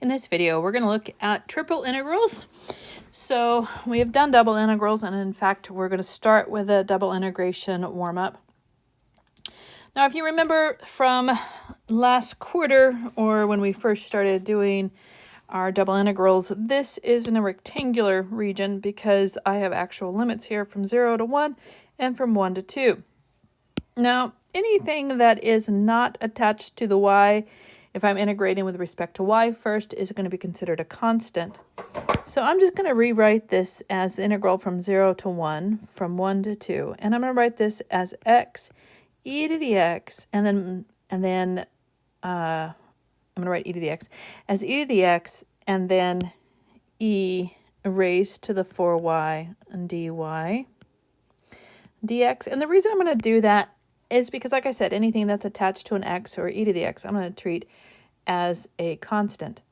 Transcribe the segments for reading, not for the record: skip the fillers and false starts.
In this video, we're going to look at triple integrals. So we have done double integrals, and in fact, we're going to start with a double integration warm-up. Now, if you remember from last quarter, or when we first started doing our double integrals, this is in a rectangular region because I have actual limits here from 0 to 1 and from 1 to 2. Now, anything that is not attached to the y, if I'm integrating with respect to y first, is going to be considered a constant. So I'm just going to rewrite this as the integral from 0 to 1, from 1 to 2. And I'm going to write this as x e to the x, and then I'm going to write e to the x as e to the x, and then e raised to the 4y dy dx. And the reason I'm going to do that is because, like I said, anything that's attached to an x or e to the x, I'm going to treat as a constant.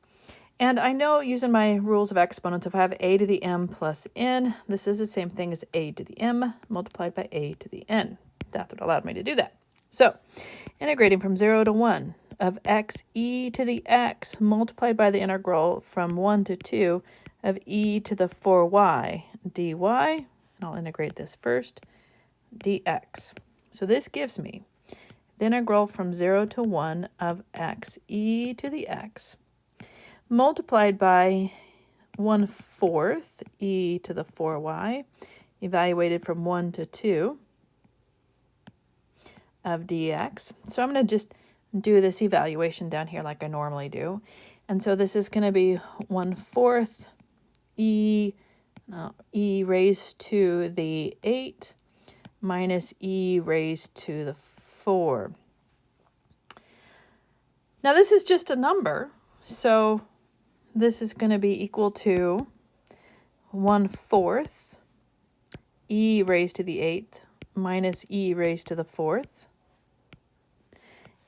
And I know, using my rules of exponents, if I have a to the m plus n, this is the same thing as a to the m multiplied by a to the n. That's what allowed me to do that. So, integrating from 0 to 1 of x e to the x multiplied by the integral from 1 to 2 of e to the 4y dy, and I'll integrate this first, dx. So this gives me the integral from 0 to 1 of x e to the x multiplied by 1/4 e to the 4y evaluated from 1 to 2 of dx. So I'm going to just do this evaluation down here like I normally do. And so this is going to be 1/4 e raised to the 8 minus e raised to the 4. Now this is just a number, so this is going to be equal to 1/4 e raised to the 8th minus e raised to the 4th,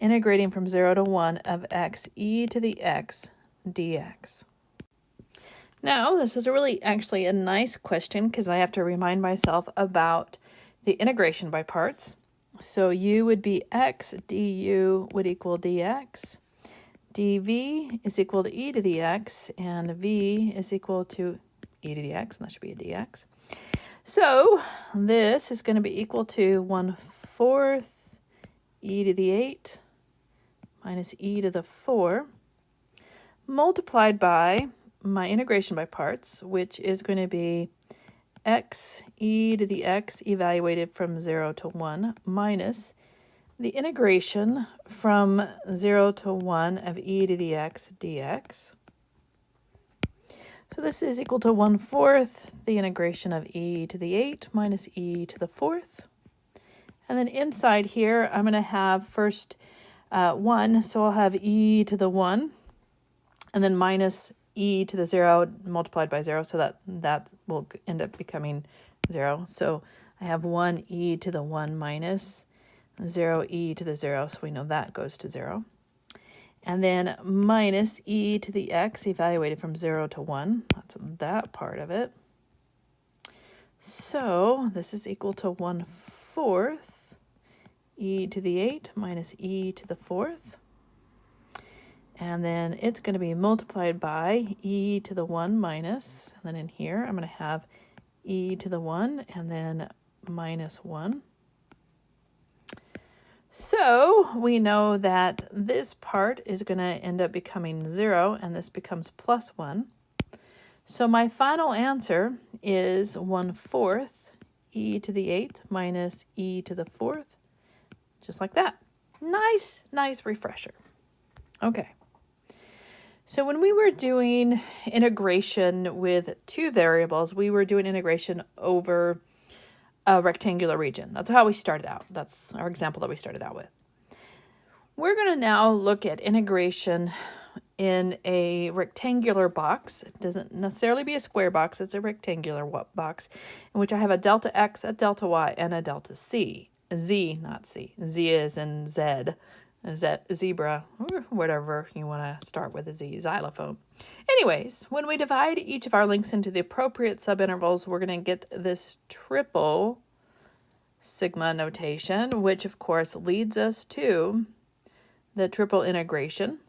integrating from 0 to 1 of x e to the x dx. Now, this is actually a nice question because I have to remind myself about the integration by parts. So u would be x, du would equal dx, dv is equal to e to the x, and v is equal to e to the x, and that should be a dx. So this is going to be equal to 1/4 e to the 8 minus e to the 4 multiplied by my integration by parts, which is going to be x e to the x evaluated from 0 to 1 minus the integration from 0 to 1 of e to the x dx. So this is equal to 1/4 the integration of e to the 8 minus e to the 4th. And then inside here, I'm going to have first 1, so I'll have e to the 1, and then minus e to the 0 multiplied by 0, so that will end up becoming 0. So I have 1 e to the 1 minus 0 e to the 0, so we know that goes to 0. And then minus e to the x evaluated from 0 to 1. That's that part of it. So this is equal to 1/4 e to the 8 minus e to the 4th. And then it's going to be multiplied by e to the 1 minus, and then in here I'm going to have e to the 1 and then minus 1. So we know that this part is going to end up becoming 0, and this becomes plus 1. So my final answer is 1/4 e to the 8th minus e to the 4th, just like that. Nice refresher. Okay. So when we were doing integration with two variables, we were doing integration over a rectangular region. That's how we started out. That's our example that we started out with. We're going to now look at integration in a rectangular box. It doesn't necessarily be a square box. It's a rectangular box in which I have a delta x, a delta y, and a delta z. Z, not c. Z is in Z. Zebra, or whatever you want to start with a Z, xylophone. Anyways, when we divide each of our links into the appropriate subintervals, we're going to get this triple sigma notation, which of course leads us to the triple integration.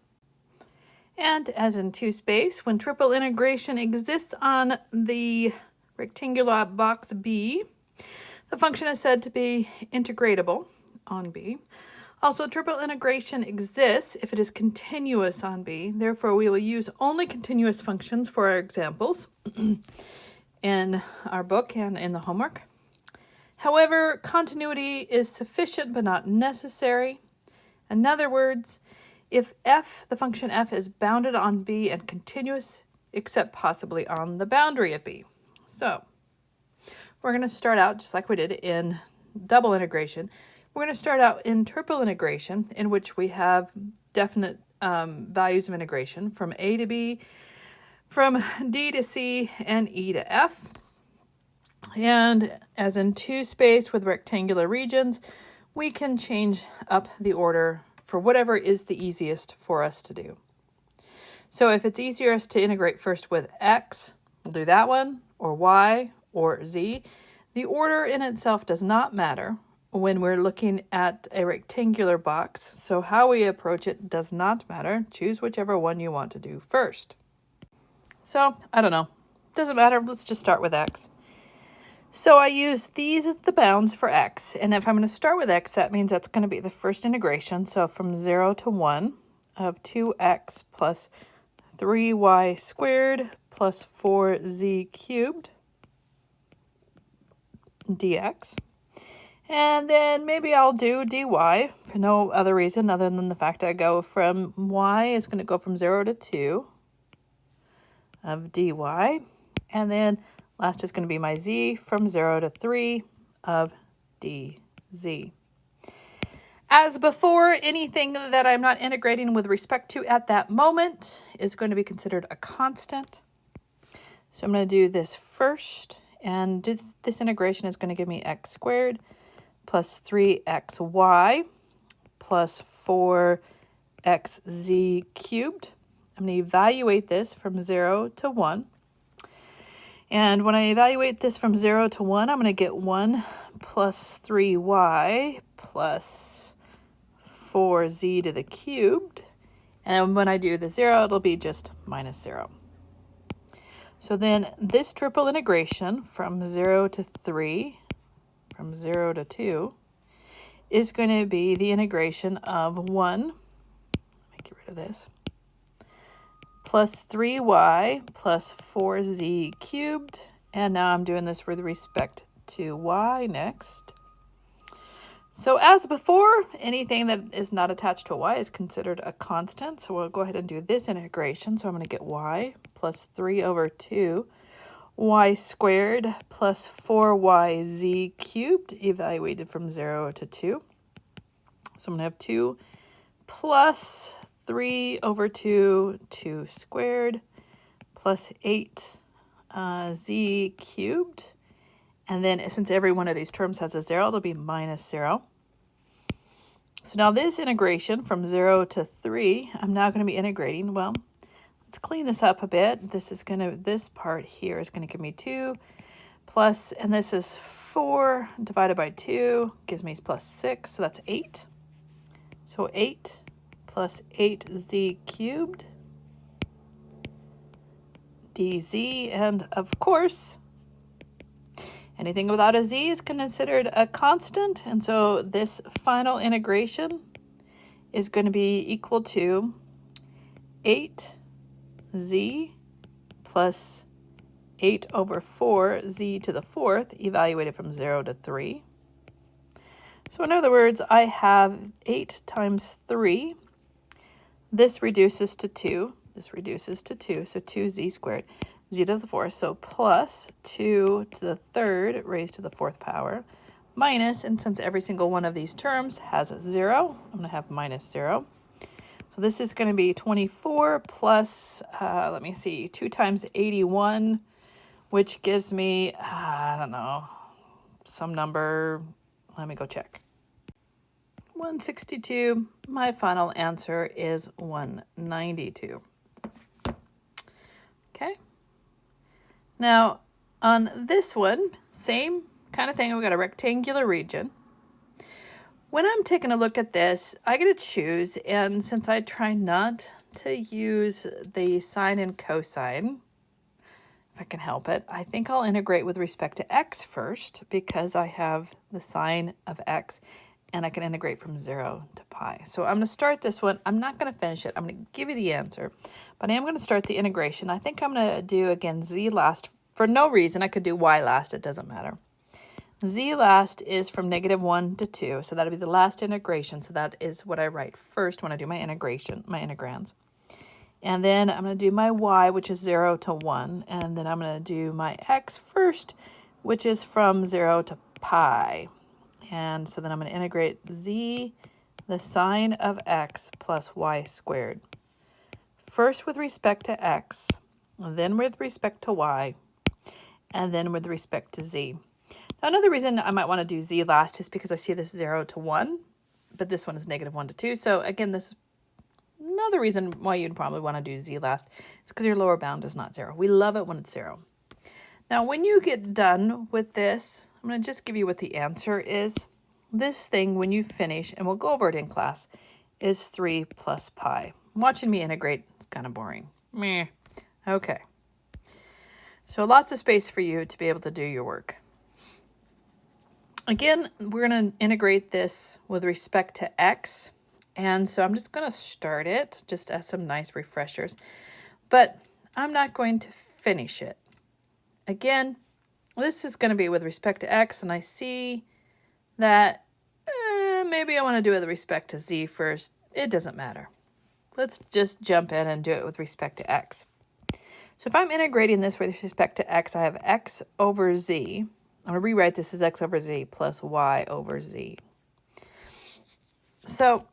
And as in 2 space, when triple integration exists on the rectangular box B, the function is said to be integratable on B. Also, triple integration exists if it is continuous on B. Therefore, we will use only continuous functions for our examples in our book and in the homework. However, continuity is sufficient but not necessary. In other words, if f, the function f, is bounded on B and continuous, except possibly on the boundary of B. So, we're going to start out just like we did in double integration. We're going to start out in triple integration, in which we have definite values of integration from A to B, from D to C, and E to F. And as in 2 space with rectangular regions, we can change up the order for whatever is the easiest for us to do. So if it's easier to integrate first with x, we'll do that one, or y, or z. The order in itself does not matter when we're looking at a rectangular box, so how we approach it does not matter. Choose whichever one you want to do first. So, I don't know. Doesn't matter. Let's just start with x. So I use these as the bounds for x, and if I'm going to start with x, that means that's going to be the first integration. So from 0 to 1 of 2x plus 3y squared plus 4z cubed dx. And then maybe I'll do dy for no other reason other than the fact I go from y is going to go from 0 to 2 of dy. And then last is going to be my z from 0 to 3 of dz. As before, anything that I'm not integrating with respect to at that moment is going to be considered a constant. So I'm going to do this first, and this integration is going to give me x squared plus 3xy plus 4xz cubed. I'm going to evaluate this from 0 to 1. And when I evaluate this from 0 to 1, I'm going to get 1 plus 3y plus 4z to the cubed. And when I do the 0, it'll be just minus 0. So then this triple integration from 0 to 3, from 0 to 2, is going to be the integration of 1, let me get rid of this, plus 3y plus 4z cubed, and now I'm doing this with respect to y next. So as before, anything that is not attached to a y is considered a constant, so we'll go ahead and do this integration. So I'm going to get y plus 3 over 2 y squared plus 4yz cubed, evaluated from 0 to 2. So I'm going to have 2 plus 3 over 2, 2 squared, plus 8 z cubed. And then since every one of these terms has a 0, it'll be minus 0. So now this integration from 0 to 3, I'm now going to be integrating. Well, let's clean this up a bit. This part here is going to give me 2 plus, and this is 4 divided by 2 gives me plus 6, so that's 8. So 8 plus 8z cubed dz, and of course, anything without a z is considered a constant, and so this final integration is going to be equal to 8z plus 8 over 4z to the 4th, evaluated from 0 to 3. So in other words, I have 8 times 3. This reduces to 2. This reduces to 2, so 2z squared, z to the 4th, so plus 2 to the 3rd raised to the 4th power, minus, and since every single one of these terms has a 0, I'm going to have minus 0. So this is going to be 24 plus, 2 times 81, which gives me, I don't know, some number. Let me go check. 162. My final answer is 192. Okay. Now, on this one, same kind of thing. We've got a rectangular region. When I'm taking a look at this, I get to choose, and since I try not to use the sine and cosine, if I can help it, I think I'll integrate with respect to x first because I have the sine of x and I can integrate from 0 to pi. So I'm going to start this one. I'm not going to finish it. I'm going to give you the answer, but I am going to start the integration. I think I'm going to do, again, z last. For no reason, I could do y last. It doesn't matter. Z last is from -1 to 2, so that'll be the last integration. So that is what I write first when I do my integration, my integrands. And then I'm going to do my y, which is 0 to 1, and then I'm going to do my x first, which is from 0 to pi. And so then I'm going to integrate z, the sine of x, plus y squared. First with respect to x, then with respect to y, and then with respect to z. Now, another reason I might want to do z last is because I see this 0 to 1, but this one is -1 to 2. So again, this is another reason why you'd probably want to do z last. It's because your lower bound is not 0. We love it when it's 0. Now, when you get done with this, I'm going to just give you what the answer is. This thing, when you finish, and we'll go over it in class, is 3 plus pi. Watching me integrate, it's kind of boring. Meh. Okay. So lots of space for you to be able to do your work. Again, we're going to integrate this with respect to x. And so I'm just going to start it just as some nice refreshers. But I'm not going to finish it. Again, this is going to be with respect to x, and I see that maybe I want to do it with respect to z first. It doesn't matter. Let's just jump in and do it with respect to x. So if I'm integrating this with respect to x, I have x over z. I'm going to rewrite this as x over z plus y over z. So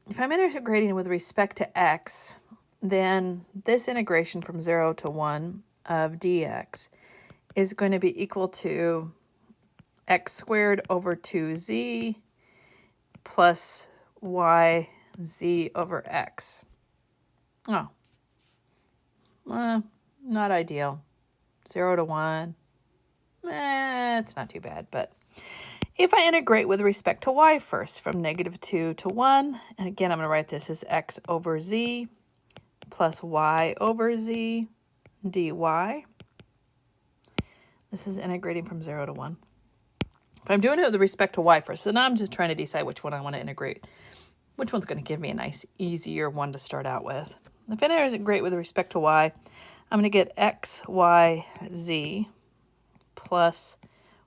if I'm integrating with respect to x, then this integration from 0 to 1 of dx is going to be equal to x squared over 2z plus yz over x. Oh, not ideal. 0 to 1. It's not too bad, but if I integrate with respect to y first from -2 to 1, and again, I'm going to write this as x over z plus y over z dy. This is integrating from 0 to 1. If I'm doing it with respect to y first, then I'm just trying to decide which one I want to integrate. Which one's going to give me a nice, easier one to start out with. If I integrate with respect to y, I'm going to get x, y, z plus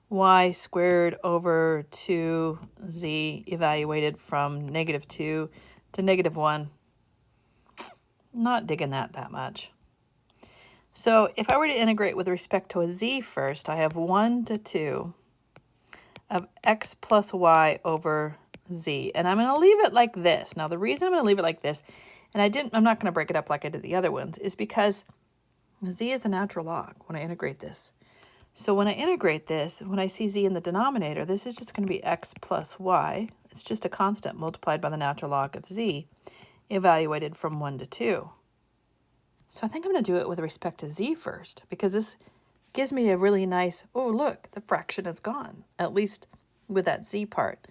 y squared over 2z evaluated from -2 to -1. Not digging that much. So if I were to integrate with respect to a z first, I have 1 to 2 of x plus y over z. And I'm going to leave it like this. Now, the reason I'm going to leave it like this, and I'm not going to break it up like I did the other ones, is because z is a natural log when I integrate this. So when I integrate this, when I see z in the denominator, this is just going to be x plus y. It's just a constant multiplied by the natural log of z, evaluated from 1 to 2. So I think I'm going to do it with respect to z first, because this gives me a really nice, oh, look, the fraction is gone, at least with that z part.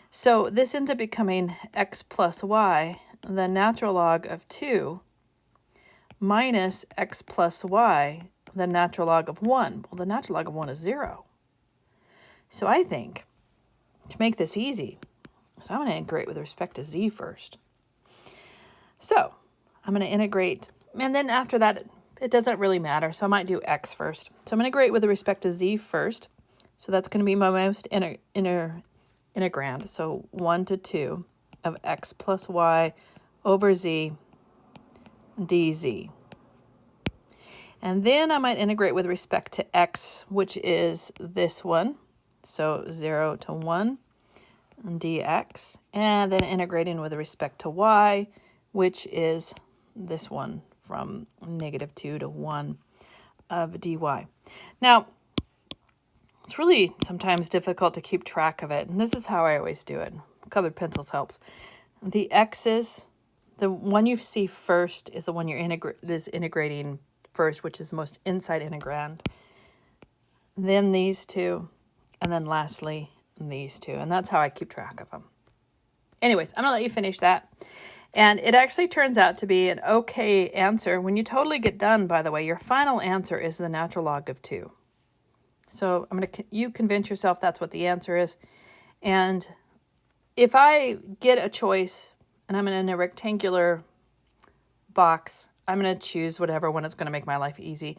So this ends up becoming x plus y, the natural log of 2, minus x plus y, the natural log of 1. Well, the natural log of 1 is 0. So I think, to make this easy, so I'm going to integrate with respect to z first. So I'm going to integrate, and then after that, it doesn't really matter, so I might do x first. So I'm going to integrate with respect to z first. So that's going to be my most integrand. So 1 to 2 of x plus y over z dz. And then I might integrate with respect to x, which is this one. So 0 to 1 dx. And then integrating with respect to y, which is this one from -2 to 1 of dy. Now, it's really sometimes difficult to keep track of it. And this is how I always do it. Colored pencils helps. The x's, the one you see first is the one you're integrating first, which is the most inside integrand, then these two, and then lastly these two, and that's how I keep track of them. Anyways, I'm going to let you finish that. And it actually turns out to be an okay answer. When you totally get done, by the way, your final answer is the natural log of 2. So you convince yourself that's what the answer is. And if I get a choice and I'm in a rectangular box, I'm going to choose whatever one is going to make my life easy.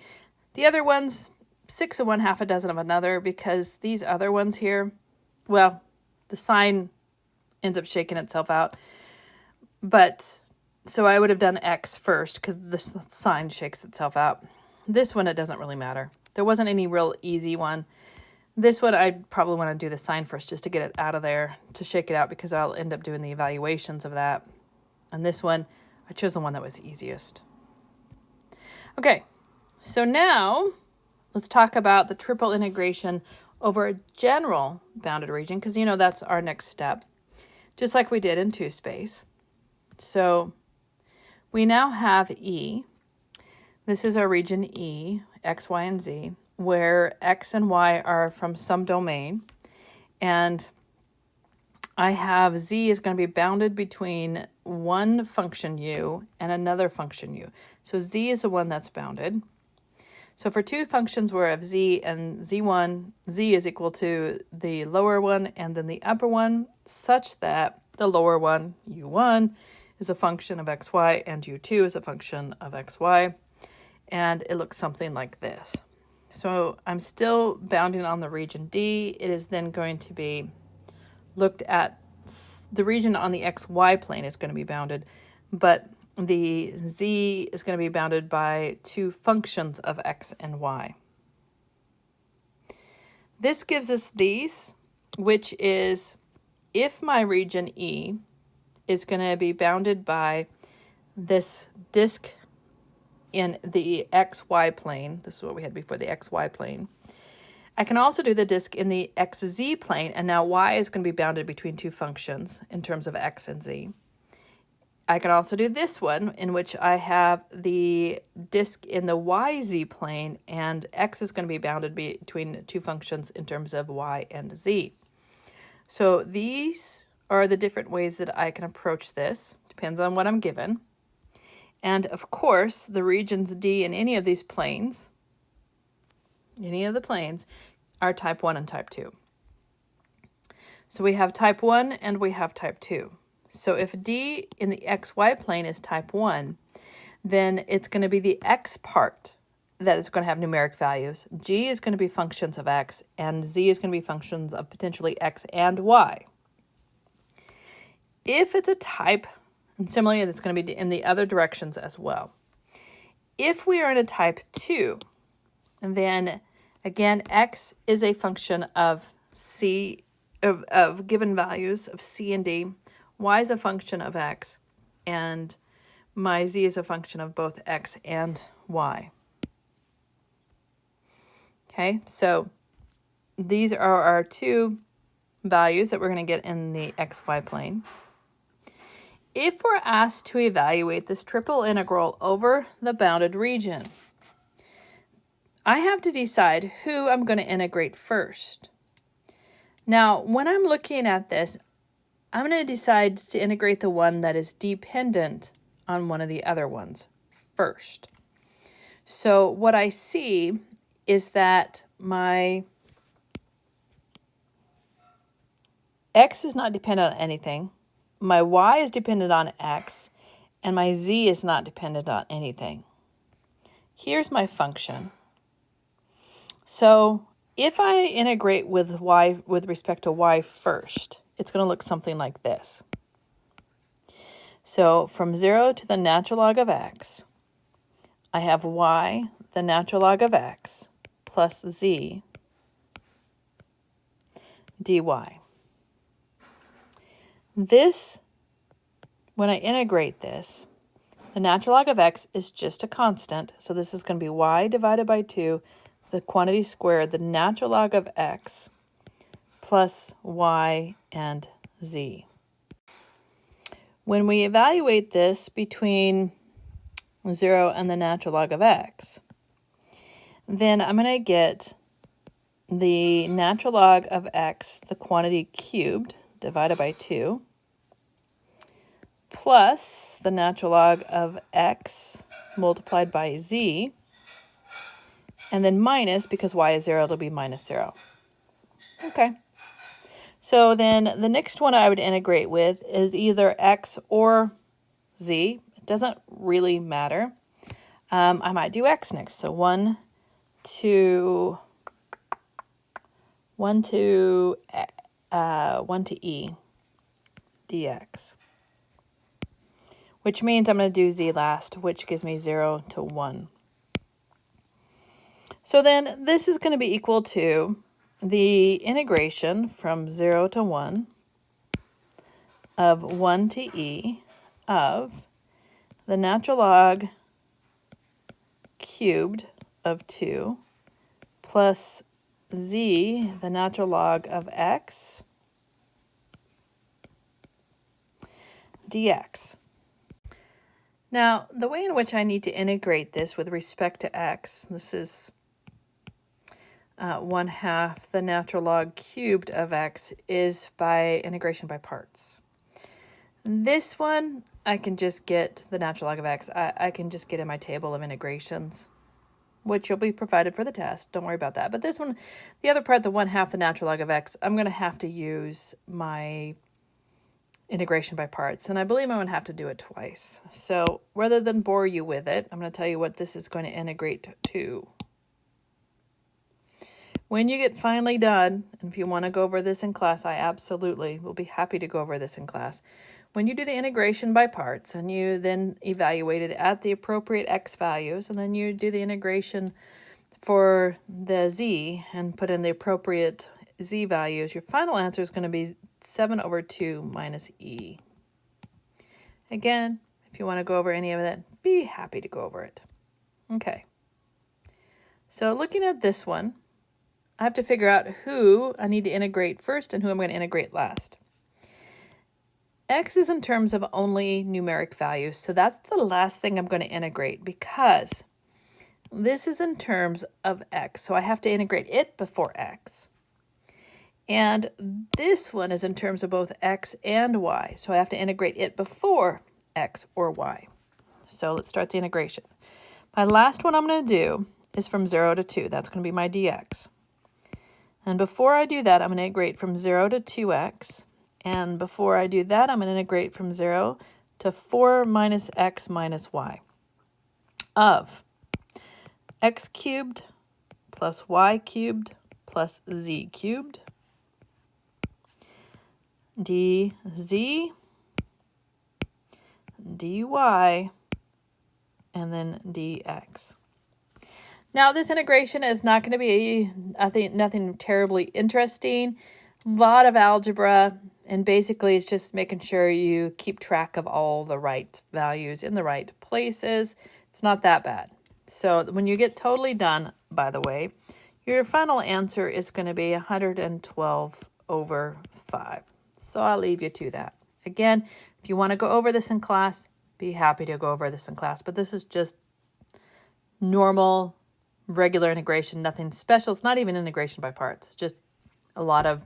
The other ones, 6 of one, half a dozen of another, because these other ones here, well, the sign ends up shaking itself out. But so I would have done X first because the sign shakes itself out. This one, it doesn't really matter. There wasn't any real easy one. This one, I'd probably want to do the sign first just to get it out of there, to shake it out, because I'll end up doing the evaluations of that. And this one, I chose the one that was easiest. Okay, so now let's talk about the triple integration over a general bounded region, because you know that's our next step, just like we did in 2-space. So we now have E. This is our region E, X, Y, and Z, where X and Y are from some domain. And I have Z is going to be bounded between one function U and another function U. So Z is the one that's bounded. So for two functions where I have Z and Z1, Z is equal to the lower one and then the upper one, such that the lower one, U1, is a function of XY and U2 is a function of XY. And it looks something like this. So I'm still bounding on the region D. It is then going to be looked at, the region on the XY plane is going to be bounded, but the Z is going to be bounded by two functions of X and Y. This gives us these, which is if my region E is going to be bounded by this disk in the XY plane. This is what we had before, the XY plane. I can also do the disk in the XZ plane, and now Y is going to be bounded between two functions in terms of X and Z. I can also do this one, in which I have the disk in the YZ plane, and X is going to be bounded between two functions in terms of Y and Z. So these are the different ways that I can approach this. Depends on what I'm given. And of course, the regions D in any of these planes, any of the planes, are type 1 and type 2. So we have type 1 and we have type 2. So if D in the XY plane is type 1, then it's going to be the X part that is going to have numeric values. G is going to be functions of X, and Z is going to be functions of potentially X and Y. If it's a type, and similarly, that's going to be in the other directions as well. If we are in a type 2, then again, X is a function of C, of given values of C and D. Y is a function of X, and my Z is a function of both X and Y. Okay, so these are our two values that we're going to get in the XY plane. If we're asked to evaluate this triple integral over the bounded region, I have to decide who I'm going to integrate first. Now, when I'm looking at this, I'm going to decide to integrate the one that is dependent on one of the other ones first. So what I see is that my X is not dependent on anything. My Y is dependent on X, and my Z is not dependent on anything. Here's my function. So if I integrate with Y with respect to Y first, it's going to look something like this. So from 0 to the natural log of X, I have Y, the natural log of X, plus Z dy. This, when I integrate this, the natural log of X is just a constant. So this is going to be Y divided by 2, the quantity squared, the natural log of X, plus Y and Z. When we evaluate this between 0 and the natural log of X, then I'm going to get the natural log of X, the quantity cubed, divided by 2, plus the natural log of x multiplied by z, and then minus, because y is 0, it'll be minus 0. Okay. So then the next one I would integrate with is either x or z. It doesn't really matter. I might do x next. So 1 to e dx, which means I'm going to do z last, which gives me 0 to 1. So then this is going to be equal to the integration from 0 to 1 of 1 to e of the natural log cubed of 2 plus z, the natural log of x, dx. Now, the way in which I need to integrate this with respect to x, this is 1/2 the natural log cubed of x, is by integration by parts. This one, I can just get the natural log of x. I can just get in my table of integrations, which will be provided for the test. Don't worry about that. But this one, the other part, the 1/2 the natural log of x, I'm going to have to use my integration by parts. And I believe I'm going to have to do it twice. So rather than bore you with it, I'm going to tell you what this is going to integrate to. When you get finally done, and if you want to go over this in class, I absolutely will be happy to go over this in class. When you do the integration by parts and you then evaluate it at the appropriate x values, and then you do the integration for the z and put in the appropriate z values, your final answer is going to be 7/2 minus e. Again, if you want to go over any of that, be happy to go over it. Okay. So looking at this one, I have to figure out who I need to integrate first and who I'm going to integrate last. X is in terms of only numeric values, so that's the last thing I'm going to integrate because this is in terms of x, so I have to integrate it before x. And this one is in terms of both x and y, so I have to integrate it before x or y. So let's start the integration. My last one I'm going to do is from 0 to 2. That's going to be my dx. And before I do that, I'm going to integrate from 0 to 2x. And before I do that, I'm going to integrate from 0 to 4 minus x minus y of x cubed plus y cubed plus z cubed dz dy and then dx. Now this integration is not going to be, I think, nothing terribly interesting. A lot of algebra, and basically it's just making sure you keep track of all the right values in the right places. It's not that bad. So when you get totally done, by the way, your final answer is going to be 112/5. So I'll leave you to that. Again, if you want to go over this in class, be happy to go over this in class. But this is just normal, regular integration, nothing special. It's not even integration by parts. It's just a lot of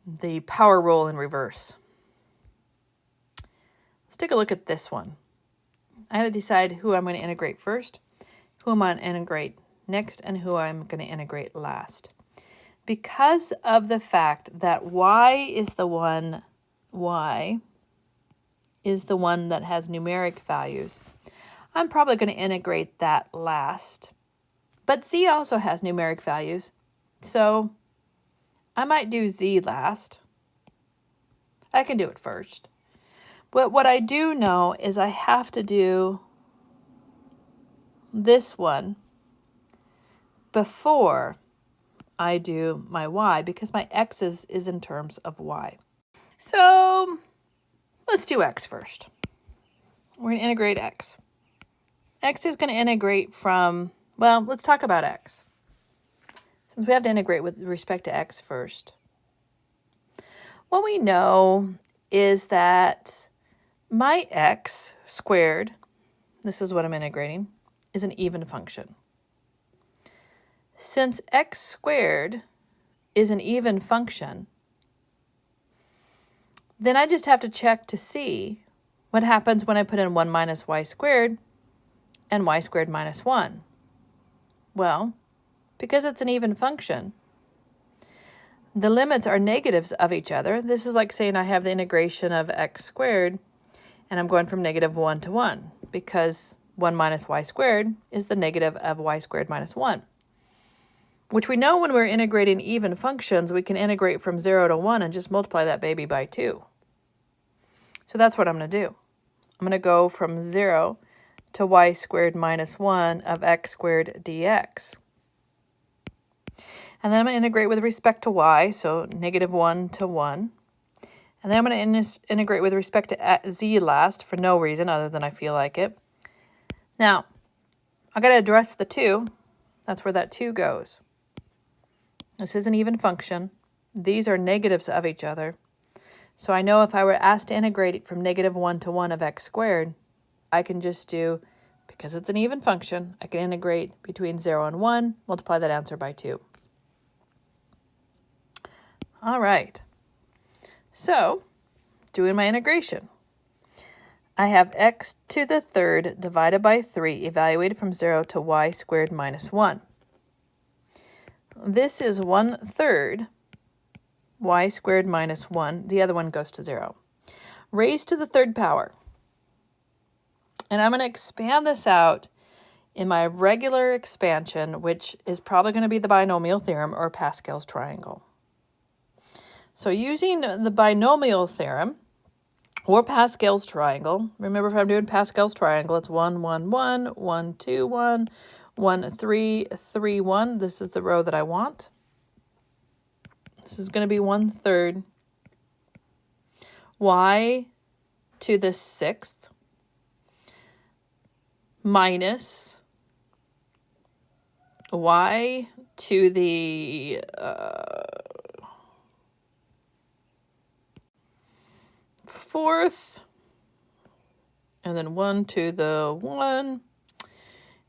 the power rule in reverse. Let's take a look at this one. I had to decide who I'm going to integrate first, who I'm going to integrate next, and who I'm going to integrate last. Because of the fact that y is the one that has numeric values, I'm probably going to integrate that last. But z also has numeric values, so I might do z last. I can do it first. But what I do know is I have to do this one before I do my y, because my x is in terms of y. So let's do x first. We're going to integrate x. X is going to integrate from, well, let's talk about x. Since we have to integrate with respect to x first. What we know is that my x squared, this is what I'm integrating, is an even function. Since x squared is an even function, then I just have to check to see What happens when I put in 1 minus y squared and y squared minus 1? Well, because it's an even function, the limits are negatives of each other. This is like saying I have the integration of x squared, and I'm going from -1 to 1, because 1 minus y squared is the negative of y squared minus 1. Which we know when we're integrating even functions, we can integrate from 0 to 1 and just multiply that baby by 2. So that's what I'm going to do. I'm going to go from 0 to y squared minus 1 of x squared dx. And then I'm going to integrate with respect to y, so -1 to 1. And then I'm going to integrate with respect to z last for no reason other than I feel like it. Now, I got to address the 2. That's where that 2 goes. This is an even function. These are negatives of each other. So I know if I were asked to integrate from -1 to 1 of x squared, I can just do, because it's an even function, I can integrate between 0 and 1, multiply that answer by 2. All right. So, doing my integration. I have x to the third divided by 3 evaluated from 0 to y squared minus 1. This is 1/3 y squared minus 1. The other one goes to 0. Raised to the third power. And I'm going to expand this out in my regular expansion, which is probably going to be the binomial theorem or Pascal's triangle. So using the binomial theorem or Pascal's triangle, remember if I'm doing Pascal's triangle, it's 1, 1, 1, 1, 2, 1, 1, 3, 3, 1. This is the row that I want. This is going to be 1/3 y to the 6th minus y to the 4th, and then 1 to the 1,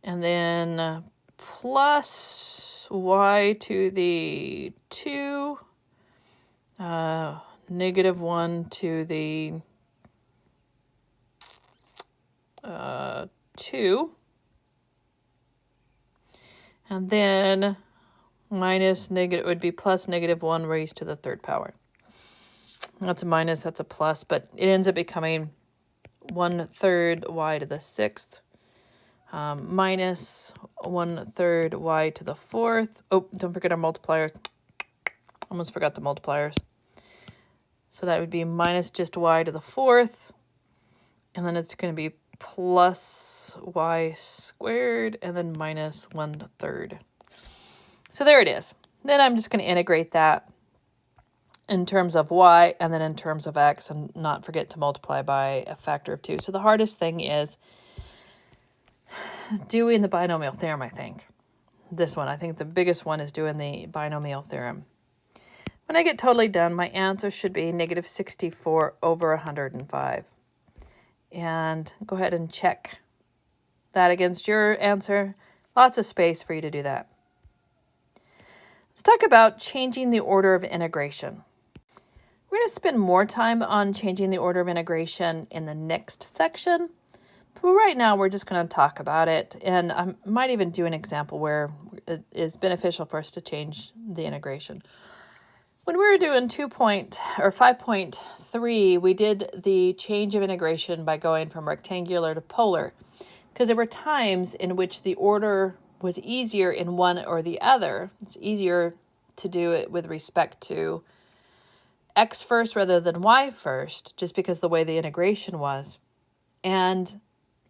and then plus y to the 2, -1 to the 2, and then minus negative would be plus -1 raised to the third power. That's a minus, that's a plus, but it ends up becoming 1/3 y to the 6th minus 1/3 y to the 4th. Oh, don't forget our multipliers. Almost forgot the multipliers. So that would be minus just y to the 4th, and then it's going to be plus y squared, and then minus 1/3. So there it is. Then I'm just going to integrate that in terms of y and then in terms of x, and not forget to multiply by a factor of 2. So the hardest thing is doing the binomial theorem, I think. This one, I think the biggest one is doing the binomial theorem. When I get totally done, my answer should be -64 over 105. And go ahead and check that against your answer. Lots of space for you to do that. Let's talk about changing the order of integration. We're going to spend more time on changing the order of integration in the next section. But right now, we're just going to talk about it. And I might even do an example where it is beneficial for us to change the integration. When we were doing 5.3, we did the change of integration by going from rectangular to polar, because there were times in which the order was easier in one or the other. It's easier to do it with respect to x first rather than y first, just because the way the integration was. And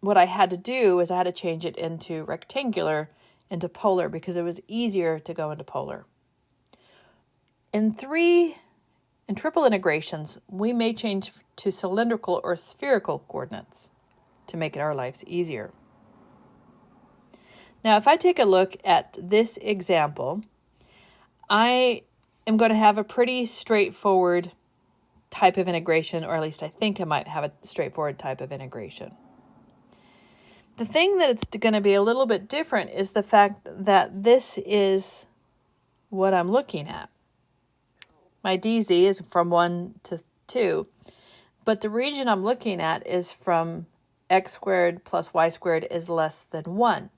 what I had to do is I had to change it into rectangular into polar because it was easier to go into polar. In triple integrations, we may change to cylindrical or spherical coordinates to make our lives easier. Now, if I take a look at this example, I am going to have a pretty straightforward type of integration, or at least I think I might have a straightforward type of integration. The thing that it's going to be a little bit different is the fact that this is what I'm looking at. My dz is from 1 to 2, but the region I'm looking at is from x squared plus y squared is less than 1.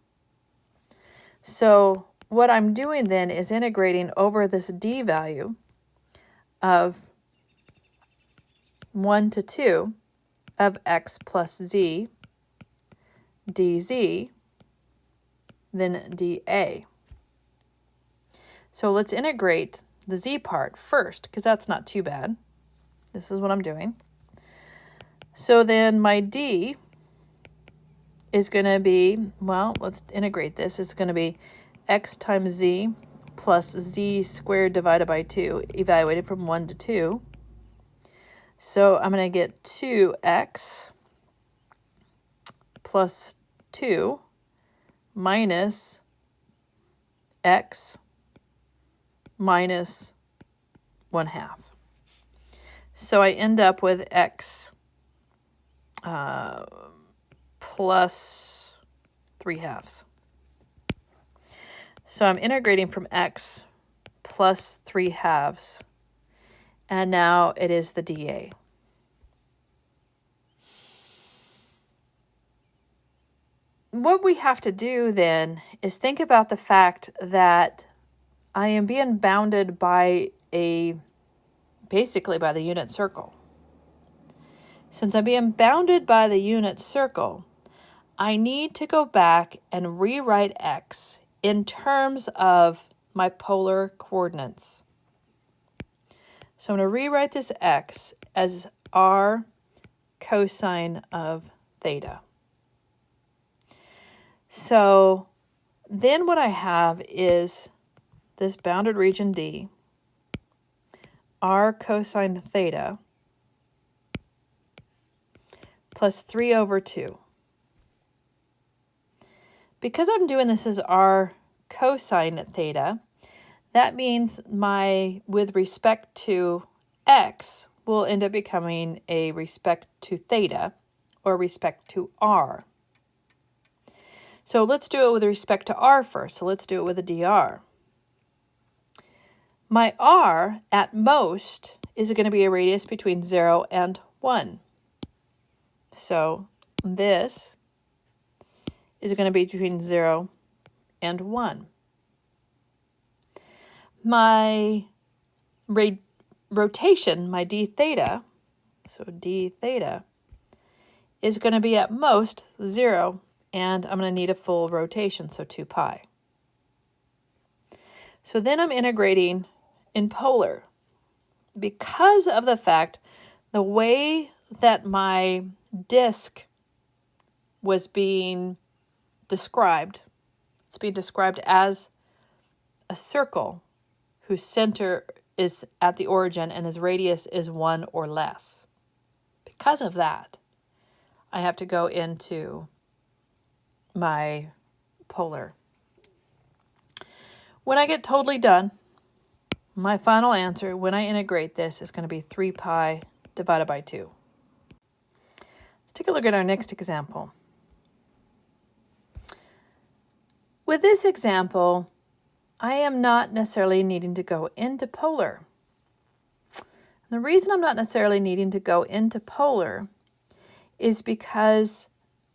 So what I'm doing then is integrating over this d value of 1 to 2 of x plus z dz, then dA. So let's integrate the z part first, because that's not too bad. This is what I'm doing. So then my d is going to be, well, let's integrate this. It's going to be x times z plus z squared divided by 2, evaluated from 1 to 2. So I'm going to get 2x plus 2 minus x minus 1/2. So I end up with x plus 3/2. So I'm integrating from x plus 3/2, and now it is the dA. What we have to do then is think about the fact that I am being bounded by basically by the unit circle. Since I'm being bounded by the unit circle, I need to go back and rewrite x in terms of my polar coordinates. So I'm going to rewrite this x as r cosine of theta. So then what I have is this bounded region D, r cosine theta, plus 3 over 2. Because I'm doing this as r cosine theta, that means my, with respect to x, will end up becoming a respect to theta, or respect to r. So let's do it with respect to r first. So let's do it with a dr. My r, at most, is going to be a radius between 0 and 1. So this is going to be between 0 and 1. My rotation, my d theta, so d theta, is going to be at most 0, and I'm going to need a full rotation, so 2 pi. So then I'm integrating in polar. Because of the fact the way that my disk was being described, it's being described as a circle whose center is at the origin and his radius is 1 or less. Because of that, I have to go into my polar. When I get totally done, my final answer when I integrate this is going to be 3 pi divided by 2. Let's take a look at our next example. With this example, I am not necessarily needing to go into polar. The reason I'm not necessarily needing to go into polar is because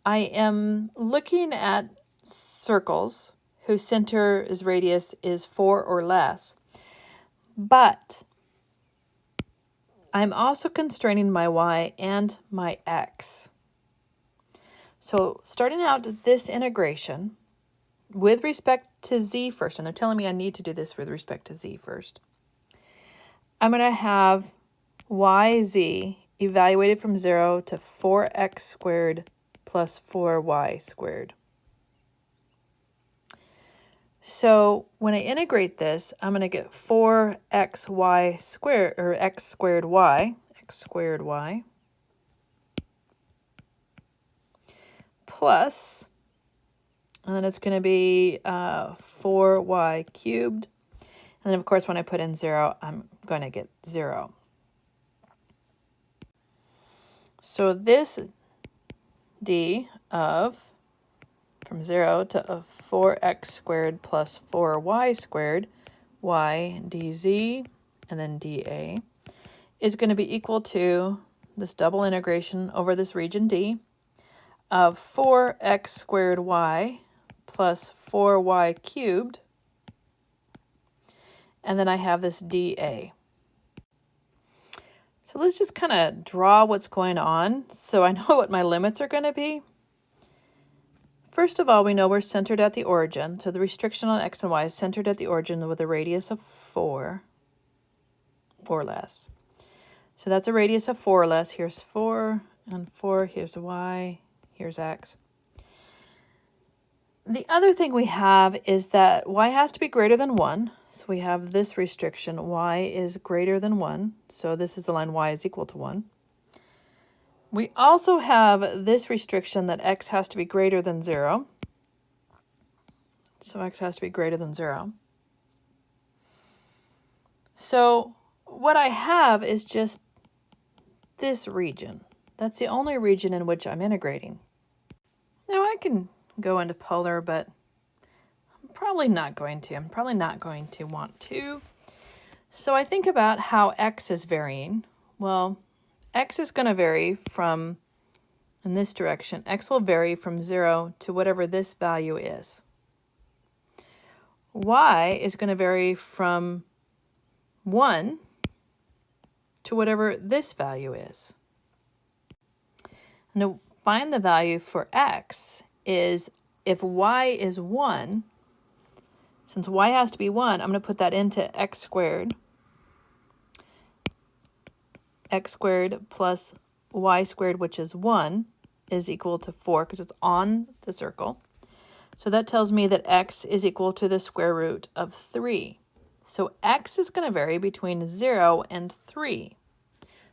I am looking at circles whose center's radius is 4 or less, but I'm also constraining my y and my x. So starting out this integration with respect to z first, and they're telling me I need to do this with respect to z first, I'm going to have yz evaluated from 0 to 4x squared plus 4y squared. So when I integrate this, I'm going to get 4xy squared, or x squared y, plus, and then it's going to be 4y cubed. And then, of course, when I put in 0, I'm going to get 0. So this d of from 0 to 4x squared plus 4y squared, y dz, and then dA, is going to be equal to this double integration over this region D of 4x squared y plus 4y cubed, and then I have this dA. So let's just kind of draw what's going on so I know what my limits are going to be. First of all, we know we're centered at the origin, so the restriction on x and y is centered at the origin with a radius of 4 or less. So that's a radius of 4 or less. Here's 4 and 4, here's y, here's x. The other thing we have is that y has to be greater than 1. So we have this restriction, y is greater than 1. So this is the line y is equal to 1. We also have this restriction that x has to be greater than 0. So x has to be greater than 0. So what I have is just this region. That's the only region in which I'm integrating. Now I can go into polar, but I'm probably not going to. I'm probably not going to want to. So I think about how x is varying. Well, x is going to vary from, in this direction, x will vary from 0 to whatever this value is. Y is going to vary from 1 to whatever this value is. And to find the value for x is if y is 1, since y has to be 1, I'm going to put that into x squared plus y squared, which is 1, is equal to 4 because it's on the circle. So that tells me that x is equal to the square root of 3. So x is going to vary between 0 and 3.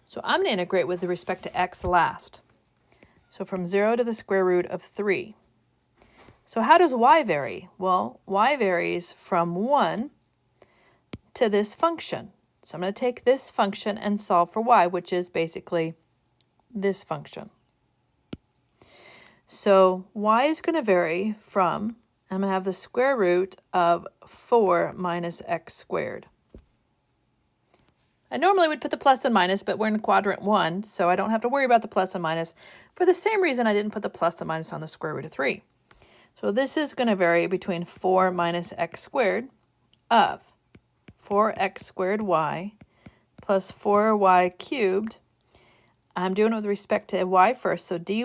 So I'm going to integrate with respect to x last. So from 0 to the square root of 3. So how does y vary? Well, y varies from 1 to this function. So I'm going to take this function and solve for y, which is basically this function. So y is going to vary from, I'm going to have the square root of 4 minus x squared. I normally would put the plus and minus, but we're in quadrant 1, so I don't have to worry about the plus and minus for the same reason I didn't put the plus and minus on the square root of 3. So this is going to vary between 4 minus x squared of 4x squared y plus 4y cubed. I'm doing it with respect to y first, so dy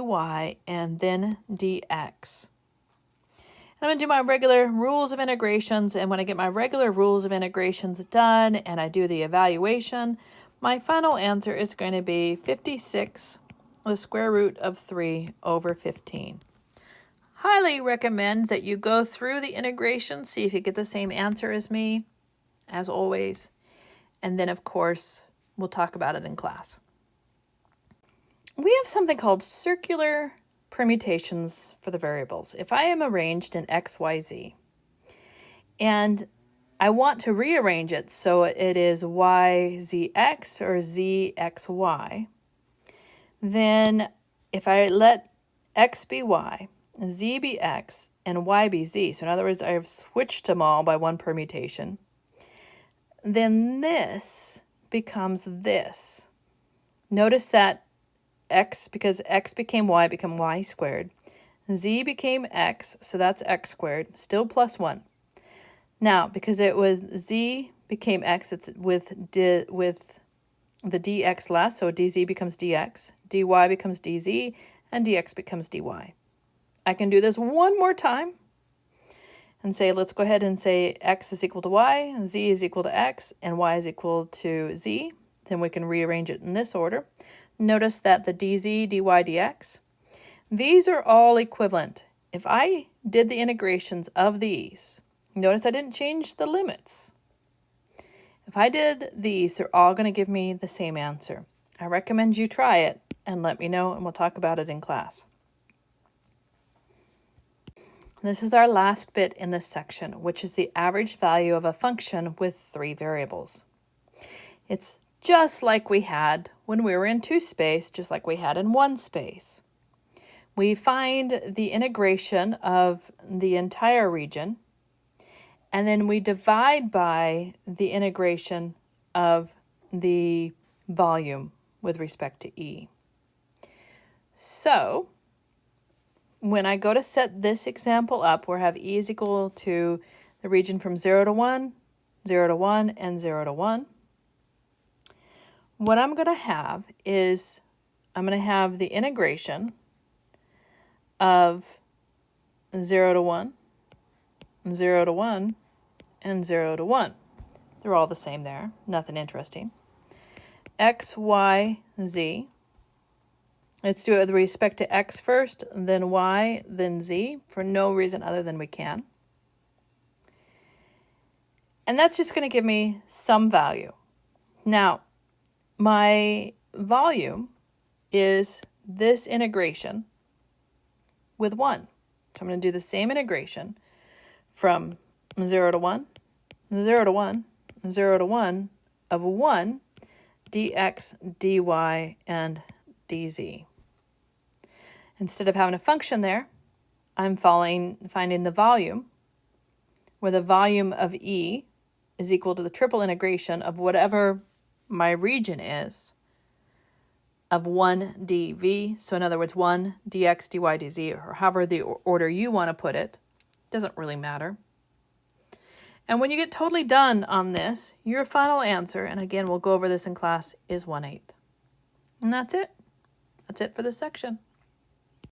and then dx. I'm going to do my regular rules of integrations, and when I get my regular rules of integrations done and I do the evaluation, my final answer is going to be 56, the square root of 3 over 15. Highly recommend that you go through the integration, see if you get the same answer as me, as always, and then of course we'll talk about it in class. We have something called circular permutations for the variables. If I am arranged in x, y, z, and I want to rearrange it so it is y, z, x or z, x, y, then if I let x be y, z be x, and y be z, so in other words, I have switched them all by one permutation, then this becomes this. Notice that x, because x became y, become y squared. Z became x, so that's x squared, still plus 1. Now, because it was z became x, it's with the dx last, so dz becomes dx, dy becomes dz, and dx becomes dy. I can do this one more time and say, let's go ahead and say x is equal to y, z is equal to x, and y is equal to z. Then we can rearrange it in this order. Notice that the dz, dy, dx, these are all equivalent. If I did the integrations of these, notice I didn't change the limits. If I did these, they're all going to give me the same answer. I recommend you try it and let me know, and we'll talk about it in class. This is our last bit in this section, which is the average value of a function with 3 variables. It's just like we had when we were in 2 space, just like we had in 1 space. We find the integration of the entire region, and then we divide by the integration of the volume, with respect to E. So when I go to set this example up, where I have E is equal to the region from 0 to 1, 0 to 1, and 0 to 1, what I'm going to have is I'm going to have the integration of 0 to 1, 0 to 1, and 0 to 1. They're all the same there, nothing interesting. X, Y, Z. Let's do it with respect to X first, then Y, then Z, for no reason other than we can. And that's just going to give me some value. Now, my volume is this integration with 1. So I'm going to do the same integration from 0 to 1, 0 to 1, 0 to 1 of 1 dx, dy, and dz. Instead of having a function there, I'm finding the volume, where the volume of E is equal to the triple integration of whatever my region is of 1 dv. So in other words, 1 dx, dy, dz, or however the order you want to put it. Doesn't really matter. And when you get totally done on this, your final answer, and again, we'll go over this in class, is 1/8. And that's it. That's it for this section.